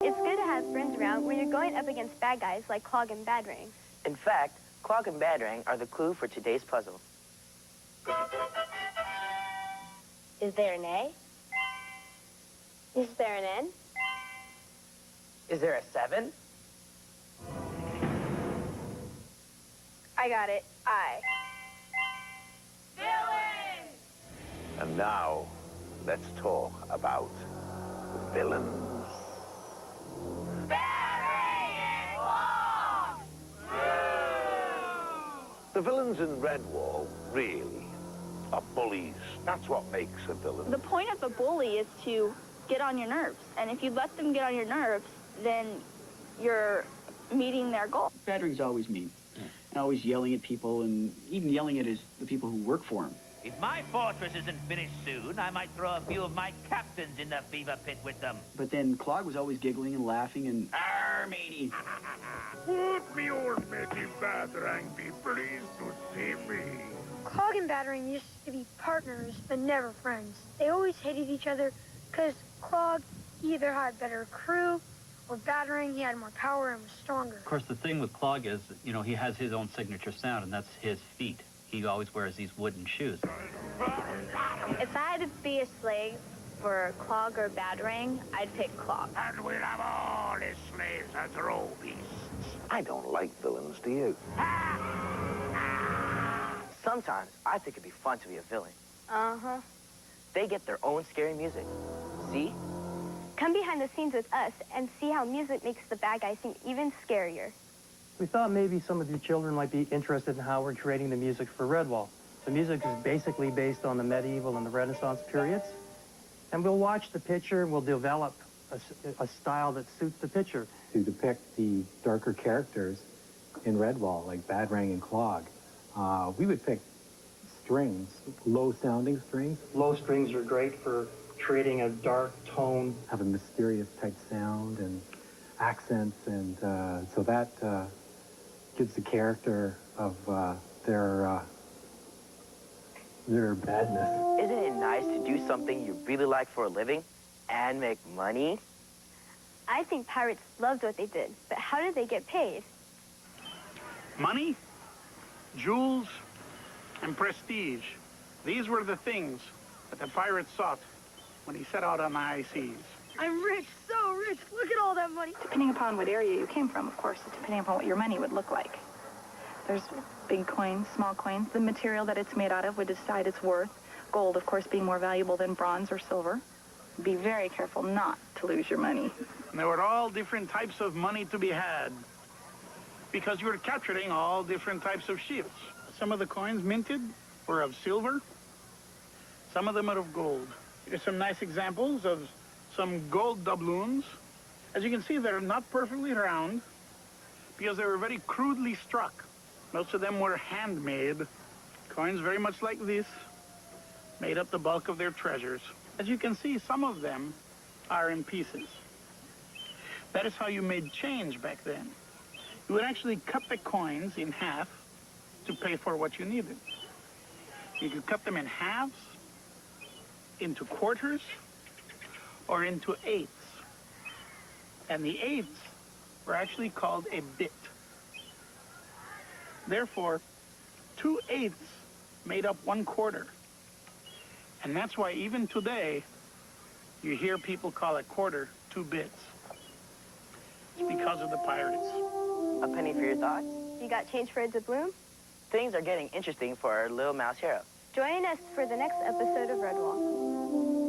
It's good to have friends around when you're going up against bad guys like Clogg and Badrang. In fact, Clogg and Badrang are the clue for today's puzzle. Is there an A? Is there an N? Is there a 7? I got it. I. And now, let's talk about villains. The villains in Redwall, really, are bullies. That's what makes a villain. The point of a bully is to get on your nerves. And if you let them get on your nerves, then you're meeting their goal. Badrang's always mean. And always yelling at people and even yelling at the people who work for him. If my fortress isn't finished soon, I might throw a few of my captains in the fever pit with them. But then Clogg was always giggling and laughing and, "Arr, matey." Would me old matey Badrang be pleased to see me? Clogg and Badrang used to be partners, but never friends. They always hated each other because Clogg either had better crew or Badrang, he had more power and was stronger. Of course, the thing with Clogg is, you know, he has his own signature sound, and that's his feet. He always wears these wooden shoes. If I had to be a slave for Clogg or Badrang, I'd pick Clogg. And we'll have all his slaves as throw beasts. I don't like villains, do you? Sometimes I think it'd be fun to be a villain. Uh-huh. They get their own scary music. See? Come behind the scenes with us and see how music makes the bad guys seem even scarier. We thought maybe some of you children might be interested in how we're creating the music for Redwall. The music is basically based on the medieval and the Renaissance periods. And we'll watch the picture and we'll develop a style that suits the picture. To depict the darker characters in Redwall, like Badrang and Clogg, we would pick strings, low-sounding strings. Low strings are great for creating a dark tone. Have a mysterious type sound and accents, and so that gives the character of their badness. Isn't it nice to do something you really like for a living and make money? I think pirates loved what they did, but how did they get paid? Money, jewels, and prestige. These were the things that the pirate sought when he set out on the high seas. I'm rich, so rich. Look at all that money. Depending upon what area you came from, of course, depending upon what your money would look like. There's big coins, small coins. The material that it's made out of would decide its worth. Gold, of course, being more valuable than bronze or silver. Be very careful not to lose your money. And there were all different types of money to be had because you were capturing all different types of ships. Some of the coins minted were of silver. Some of them are of gold. Here's some nice examples of some gold doubloons. As you can see, they're not perfectly round because they were very crudely struck. Most of them were handmade. Coins very much like this made up the bulk of their treasures. As you can see, some of them are in pieces. That is how you made change back then. You would actually cut the coins in half to pay for what you needed. You could cut them in halves, into quarters, or into eighths. And the eighths were actually called a bit. Therefore, 2/8 made up 1/4. And that's why even today, you hear people call a quarter 2 bits. It's because of the pirates. A penny for your thoughts? You got change for a doubloon? Things are getting interesting for our little mouse hero. Join us for the next episode of Redwall.